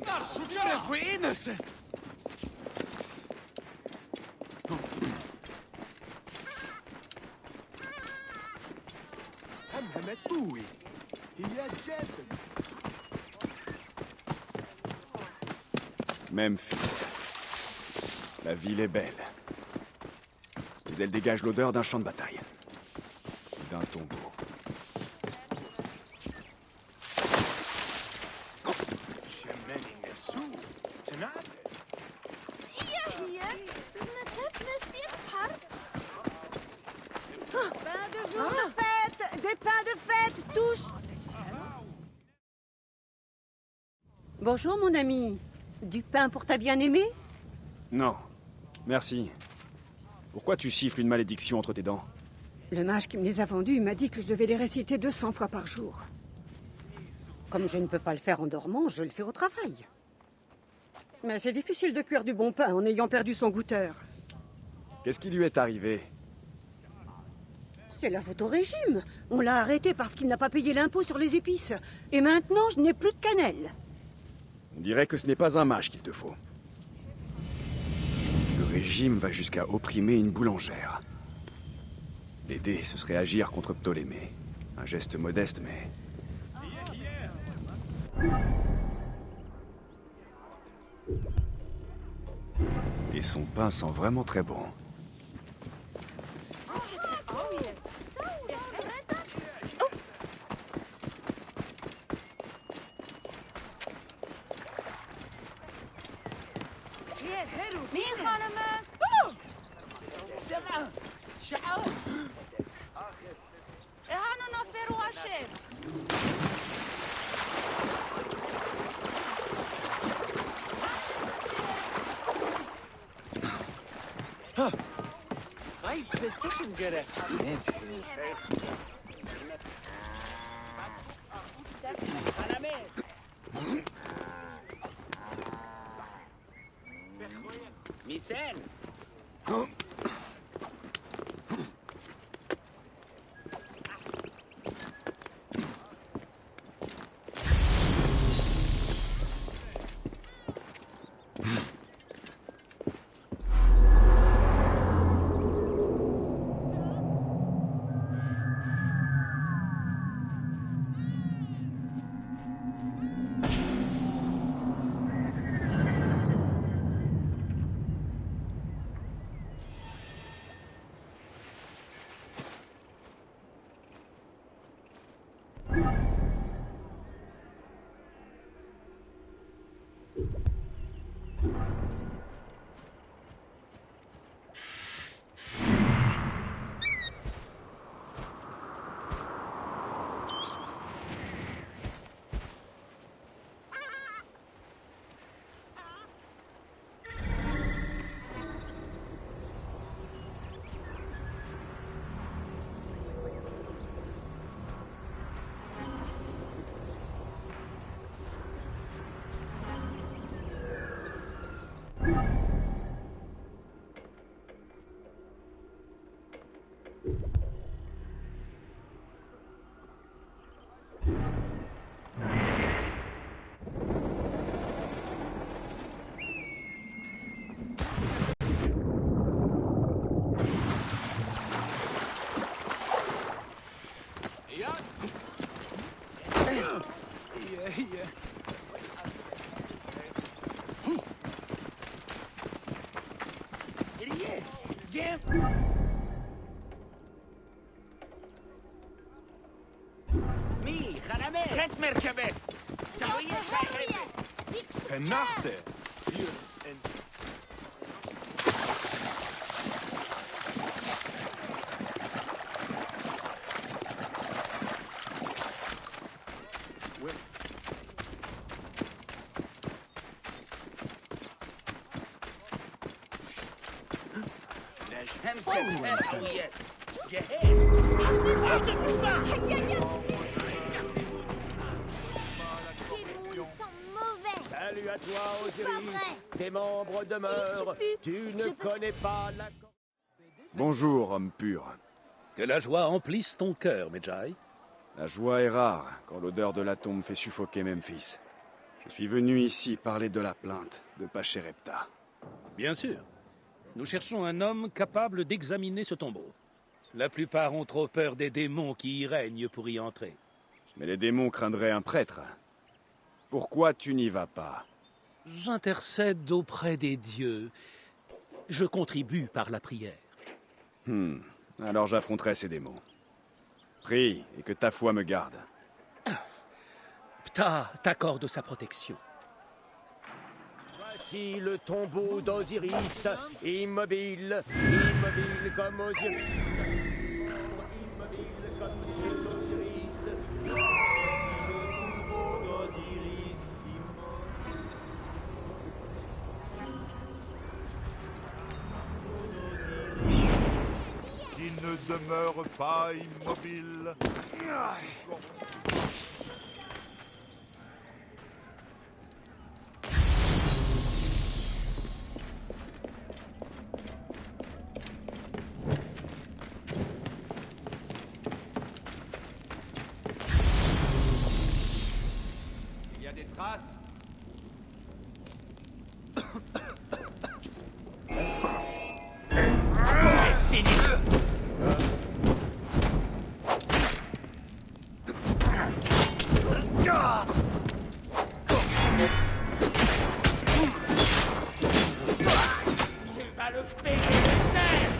Dar suggere qui innocent. همهمتوي هي جد. Memphis. La ville est belle. Mais elle dégage l'odeur d'un champ de bataille. D'un tombeau. Pain de jour de fête! Des pains de fête, tous! Bonjour mon ami. Du pain pour ta bien-aimée? Non. Merci. Pourquoi tu siffles une malédiction entre tes dents? Le mage qui me les a vendus m'a dit que je devais les réciter 200 fois par jour. Comme je ne peux pas le faire en dormant, je le fais au travail. Mais c'est difficile de cuire du bon pain en ayant perdu son goûteur. Qu'est-ce qui lui est arrivé? C'est la faute au régime. On l'a arrêté parce qu'il n'a pas payé l'impôt sur les épices. Et maintenant, je n'ai plus de cannelle. On dirait que ce n'est pas un mage qu'il te faut. Le régime va jusqu'à opprimer une boulangère. L'aider, ce serait agir contre Ptolémée. Un geste modeste, mais... Et son pain sent vraiment très bon. مين خانمك؟ سمع شعار. هانو نفر واشف. خايف تسكن جرح. ميسان مي خنمه خس مركبه تعويه شايفه النخته. همسك هرس ويس جهاز عبد المصباح Salut à toi, C'est pas Osiris. vrai. Tes membres demeurent. Tu ne Je peux- connais pas la... Bonjour, homme pur. Que la joie emplisse ton cœur, Medjay. La joie est rare quand l'odeur de la tombe fait suffoquer Memphis. Je suis venu ici parler de la plainte de Pachérepta. Bien sûr. Nous cherchons un homme capable d'examiner ce tombeau. La plupart ont trop peur des démons qui y règnent pour y entrer. Mais les démons craindraient un prêtre. Pourquoi tu n'y vas pas? J'intercède auprès des dieux. Je contribue par la prière. Alors j'affronterai ces démons. Prie et que ta foi me garde. Ptah t'accorde sa protection. Voici le tombeau d'Osiris, immobile comme Osiris. Immobile comme Osiris. Qui ne demeure pas immobile. Il y a des traces. Tu vas le payer de cher.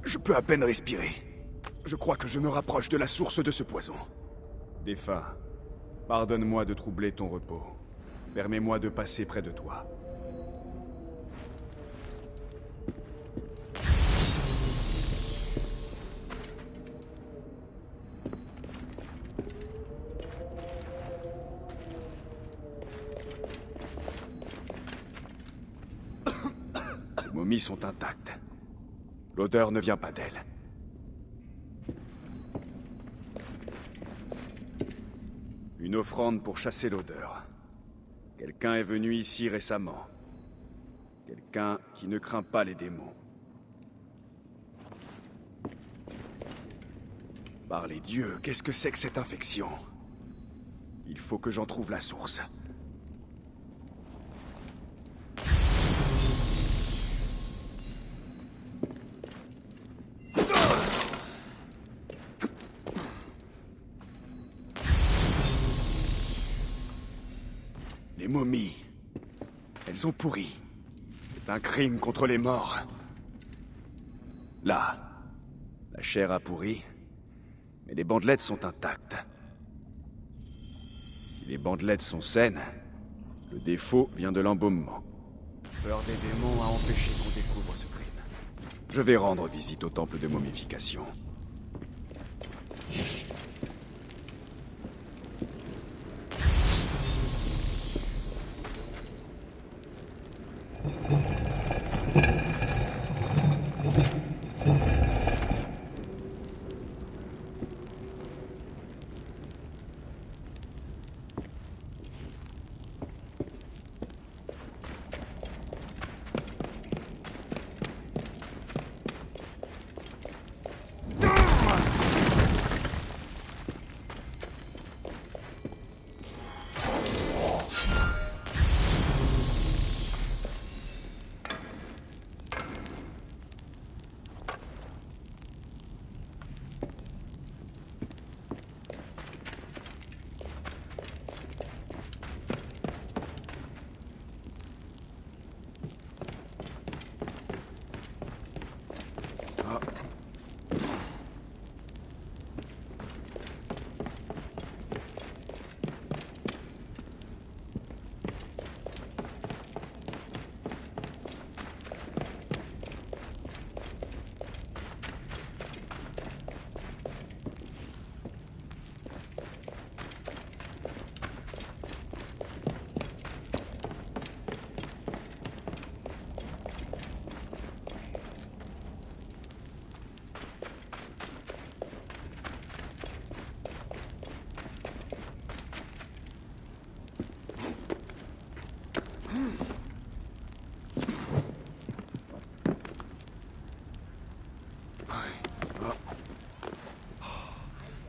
Je peux à peine respirer. Je crois que je me rapproche de la source de ce poison. Défunt, pardonne-moi de troubler ton repos. Permets-moi de passer près de toi. Ces momies sont intactes. L'odeur ne vient pas d'elles. Une offrande pour chasser l'odeur. Quelqu'un est venu ici récemment. Quelqu'un qui ne craint pas les démons. Par les dieux, qu'est-ce que c'est que cette infection? Il faut que j'en trouve la source. Les momies. Elles ont pourri. C'est un crime contre les morts. Là, la chair a pourri, mais les bandelettes sont intactes. Si les bandelettes sont saines, le défaut vient de l'embaumement. Peur des démons a empêché qu'on découvre ce crime. Je vais rendre visite au temple de momification.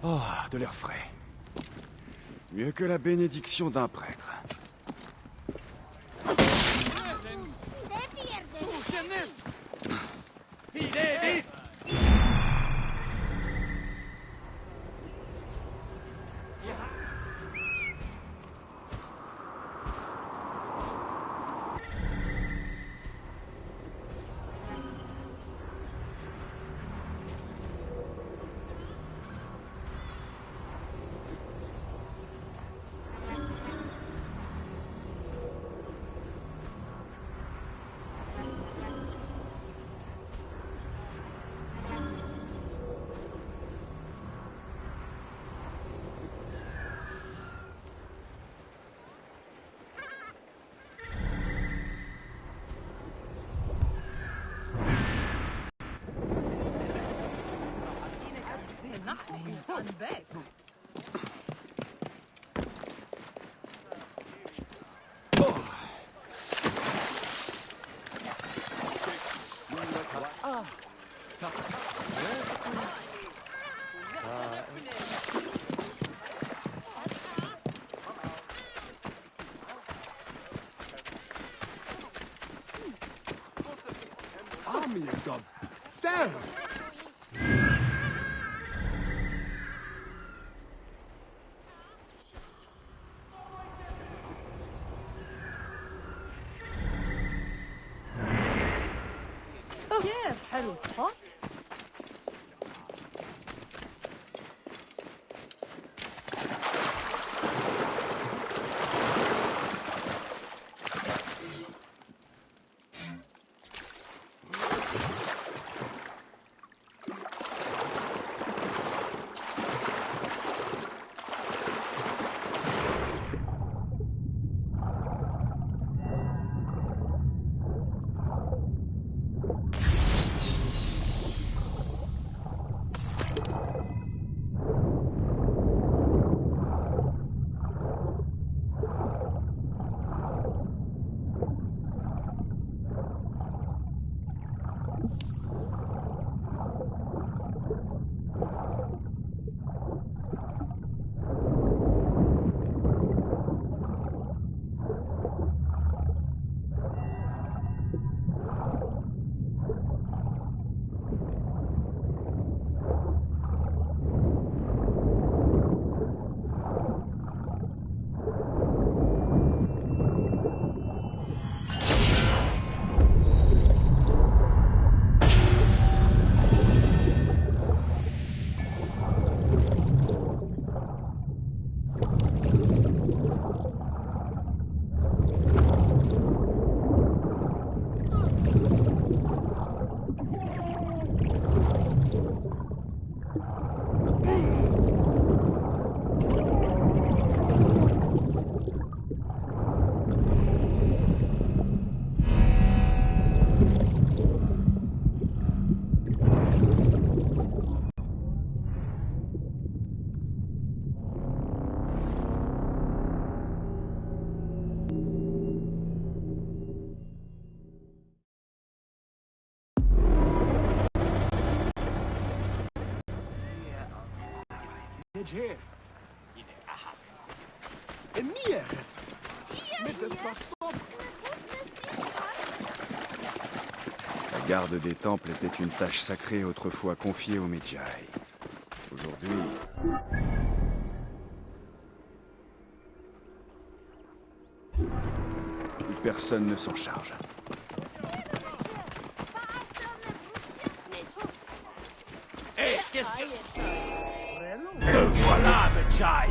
Oh, de l'air frais. Mieux que la bénédiction d'un prêtre. Sarah! كيف حلو تحط؟ La garde des temples était une tâche sacrée autrefois confiée aux Medjay. Aujourd'hui... plus personne ne s'en charge. Voilà, Medjay!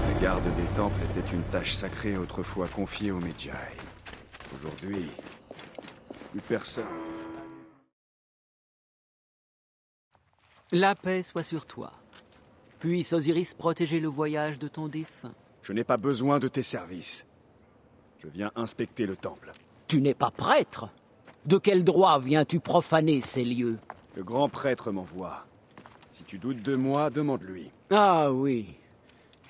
La garde des temples était une tâche sacrée autrefois confiée aux Medjay. Aujourd'hui, plus personne... La paix soit sur toi. Puisse Osiris protéger le voyage de ton défunt. Je n'ai pas besoin de tes services. Je viens inspecter le temple. Tu n'es pas prêtre. De quel droit viens-tu profaner ces lieux? Le grand prêtre m'envoie. Si tu doutes de moi, demande-lui. Ah oui,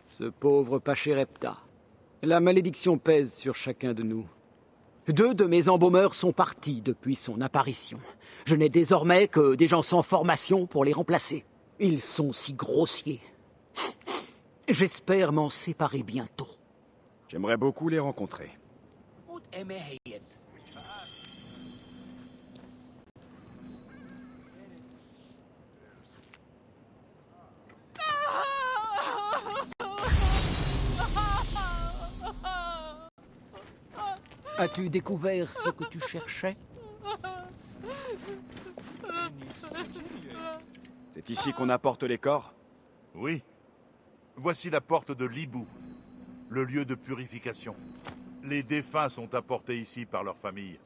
ce pauvre Pachérepta. La malédiction pèse sur chacun de nous. 2 de mes embaumeurs sont partis depuis son apparition. Je n'ai désormais que des gens sans formation pour les remplacer. Ils sont si grossiers. J'espère m'en séparer bientôt. J'aimerais beaucoup les rencontrer. As-tu découvert ce que tu cherchais? C'est ici qu'on apporte les corps? Oui. Voici la porte de l'Hibou, le lieu de purification. Les défunts sont apportés ici par leur famille.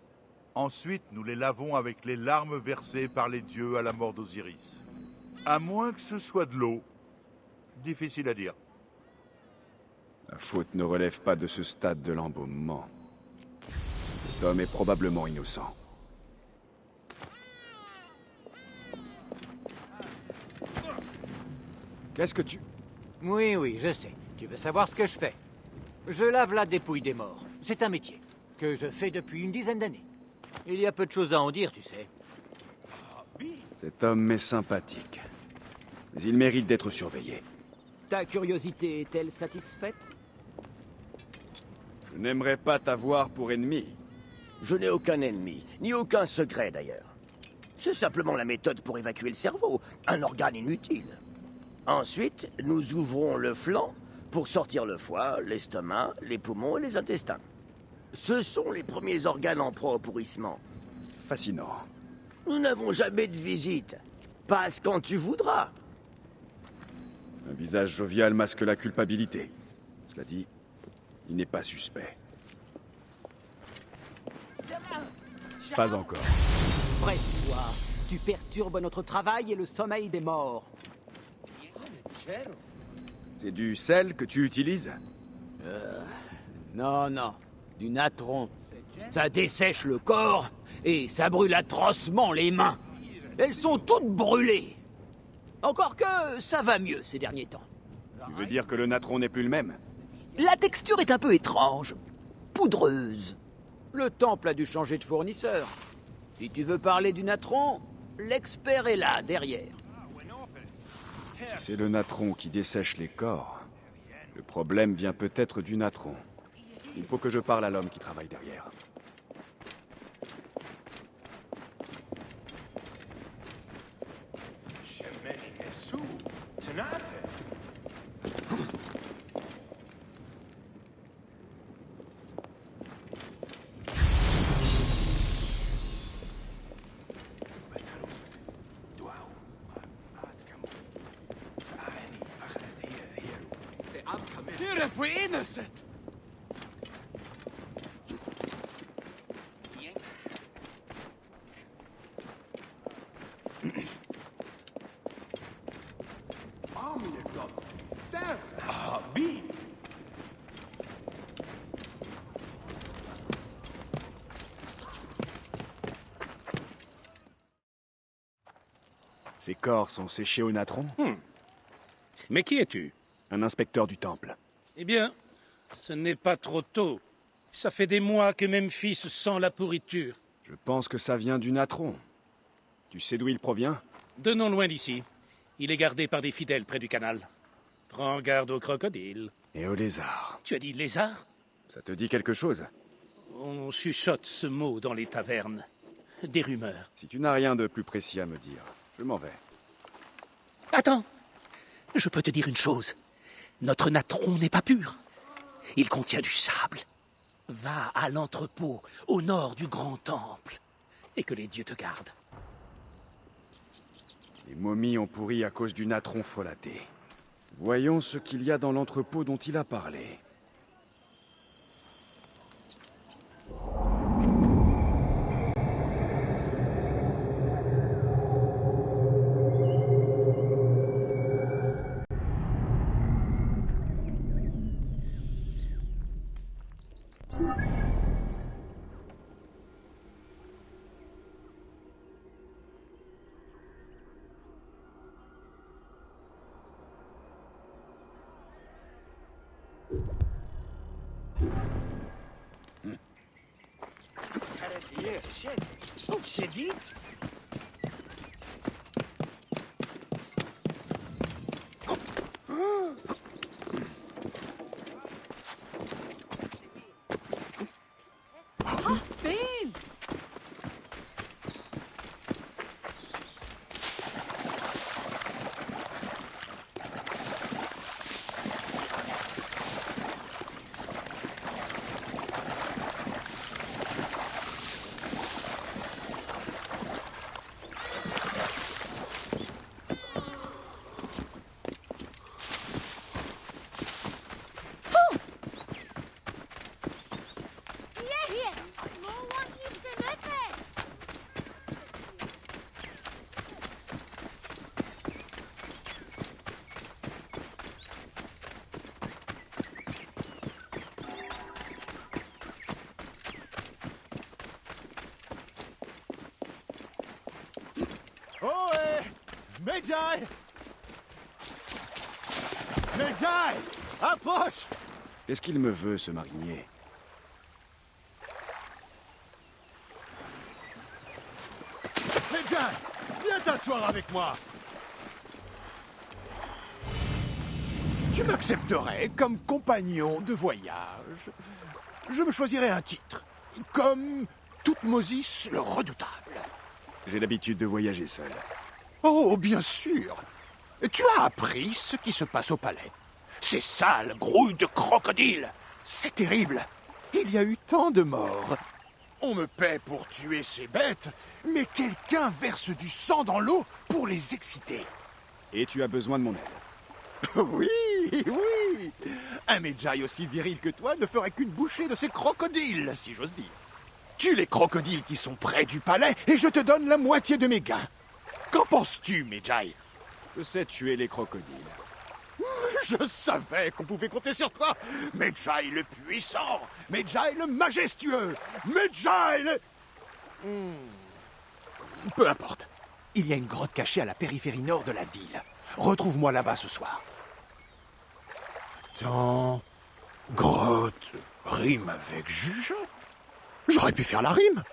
Ensuite, nous les lavons avec les larmes versées par les dieux à la mort d'Osiris. À moins que ce soit de l'eau. Difficile à dire. La faute ne relève pas de ce stade de l'embaumement. Cet homme est probablement innocent. Qu'est-ce que tu... Oui, je sais. Tu veux savoir ce que je fais? Je lave la dépouille des morts. C'est un métier que je fais depuis une dizaine d'années. Il y a peu de choses à en dire, tu sais. Cet homme m'est sympathique. Mais il mérite d'être surveillé. Ta curiosité est-elle satisfaite? Je n'aimerais pas t'avoir pour ennemi. Je n'ai aucun ennemi, ni aucun secret d'ailleurs. C'est simplement la méthode pour évacuer le cerveau, un organe inutile. Ensuite, nous ouvrons le flanc pour sortir le foie, l'estomac, les poumons et les intestins. Ce sont les premiers organes en proie au pourrissement. Fascinant. Nous n'avons jamais de visite. Passe quand tu voudras. Un visage jovial masque la culpabilité. Cela dit, il n'est pas suspect. Pas encore. Presse-toi. Tu perturbes notre travail et le sommeil des morts. C'est du sel que tu utilises? Non. Du natron. Ça dessèche le corps et ça brûle atrocement les mains. Elles sont toutes brûlées. Encore que ça va mieux ces derniers temps. Tu veux dire que le natron n'est plus le même? La texture est un peu étrange. Poudreuse. Le temple a dû changer de fournisseur. Si tu veux parler du natron, l'expert est là, derrière. Si c'est le natron qui dessèche les corps, le problème vient peut-être du natron. Il faut que je parle à l'homme qui travaille derrière. Army of God. Sarah's Ces corps sont séchés au natron? Mais qui es-tu? Un inspecteur du temple. Eh bien, ce n'est pas trop tôt. Ça fait des mois que Memphis sent la pourriture. Je pense que ça vient du natron. Tu sais d'où il provient? De non loin d'ici. Il est gardé par des fidèles près du canal. Prends garde aux crocodiles. Et au lézard. Tu as dit lézard? Ça te dit quelque chose? On chuchote ce mot dans les tavernes. Des rumeurs. Si tu n'as rien de plus précis à me dire, je m'en vais. Attends. Je peux te dire une chose. Notre natron n'est pas pur. Il contient du sable. Va à l'entrepôt, au nord du grand temple. Et que les dieux te gardent. Les momies ont pourri à cause du natron folâté. Voyons ce qu'il y a dans l'entrepôt dont il a parlé. فين؟ Ohé! Medjay! Medjay! Approche! Qu'est-ce qu'il me veut, ce marinier? Medjay! Viens t'asseoir avec moi! Tu m'accepterais comme compagnon de voyage. Je me choisirais un titre. Comme Toutmosis le Redoutable. J'ai l'habitude de voyager seul. Oh, bien sûr. Tu as appris ce qui se passe au palais. Ces sales grouilles de crocodiles. C'est terrible. Il y a eu tant de morts. On me paie pour tuer ces bêtes, mais quelqu'un verse du sang dans l'eau pour les exciter. Et tu as besoin de mon aide. Oui, oui. Un Medjay aussi viril que toi ne ferait qu'une bouchée de ces crocodiles, si j'ose dire. Tue les crocodiles qui sont près du palais et je te donne la moitié de mes gains. Qu'en penses-tu, Medjay? Je sais tuer les crocodiles. Je savais qu'on pouvait compter sur toi. Medjay le puissant, Medjay le majestueux, Medjay le... Peu importe. Il y a une grotte cachée à la périphérie nord de la ville. Retrouve-moi là-bas ce soir. Attends... Grotte rime avec juge? J'aurais pu faire la rime.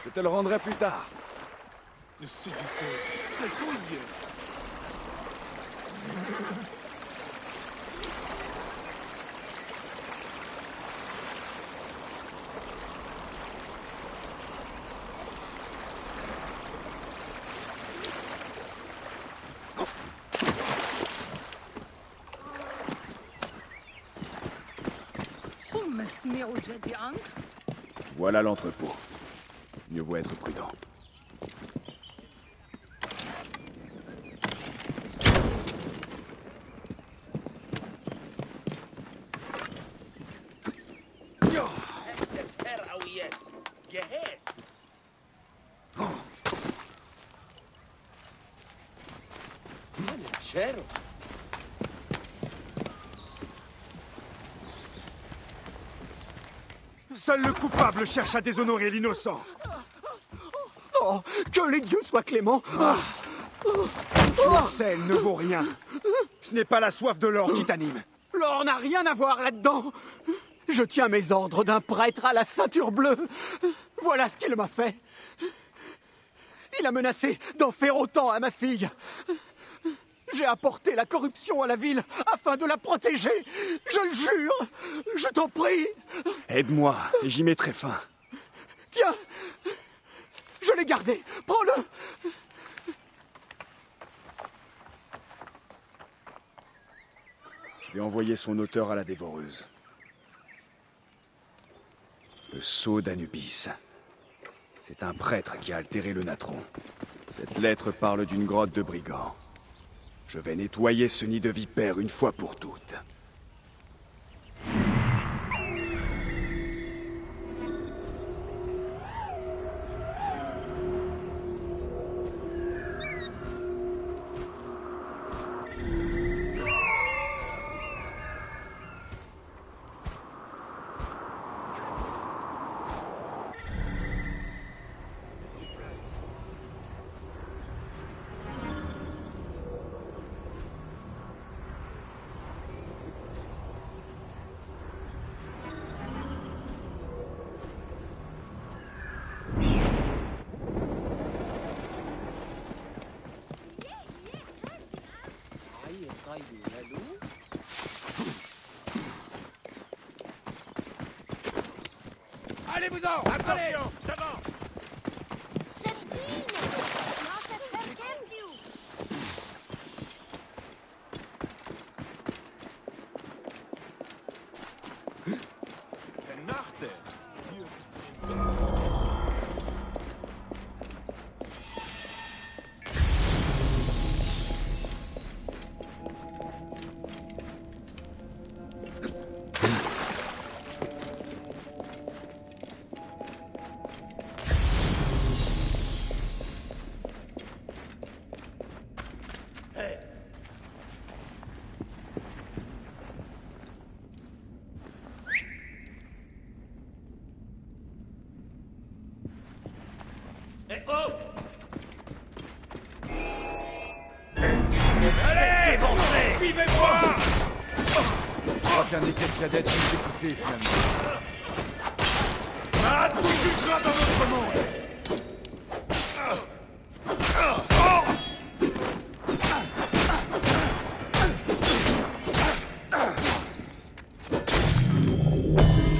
Je te le rendrai plus tard. C'est du tatouille. Voilà l'entrepôt. Mieux vaut être prudent. Seul le coupable cherche à déshonorer l'innocent. Oh, que les dieux soient cléments. Le sel ne vaut rien. Ce n'est pas la soif de l'or qui t'anime. L'or n'a rien à voir là-dedans. Je tiens mes ordres d'un prêtre à la ceinture bleue. Voilà ce qu'il m'a fait. Il a menacé d'en faire autant à ma fille. J'ai apporté la corruption à la ville afin de la protéger. Je le jure. Je t'en prie. Aide-moi, et j'y mettrai fin. Tiens. Je l'ai gardé. Prends-le. Je vais envoyer son auteur à la dévoreuse. Le sceau d'Anubis. C'est un prêtre qui a altéré le natron. Cette lettre parle d'une grotte de brigands. Je vais nettoyer ce nid de vipères une fois pour toutes. Allez-vous-en! Attention! Devant! Allez! Suivez-moi! Je crois qu'un des caisses cadets nous écouter finalement. Ah, tout jugera dans notre monde!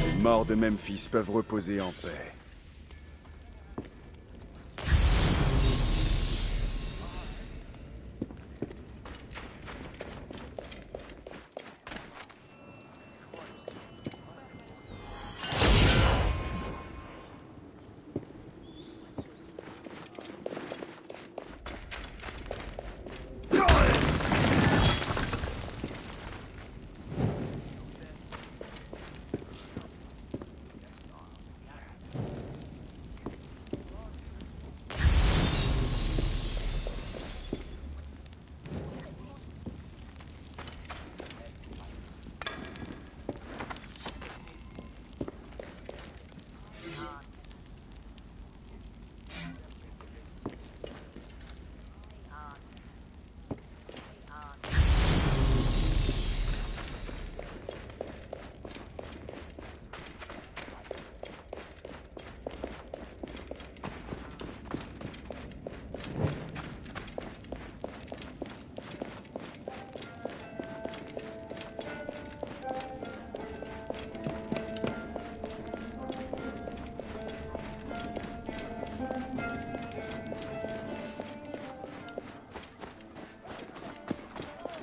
Les morts de Memphis peuvent reposer en paix.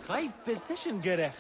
Right position göre.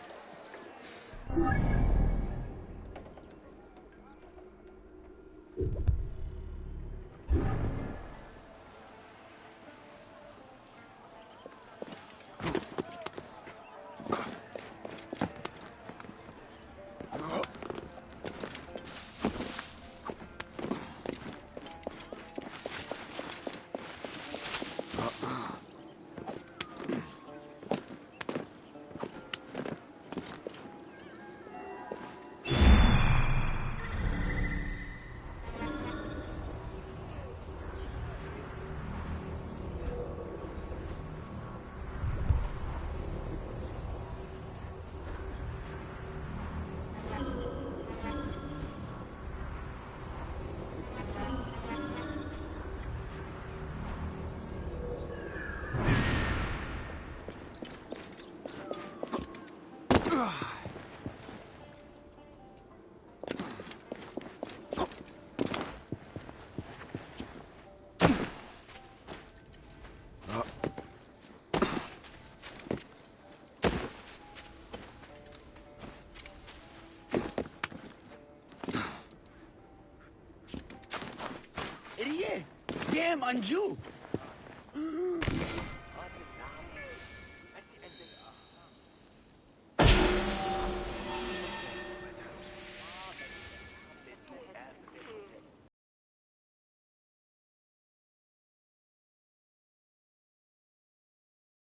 Idiot! Damn, Anju!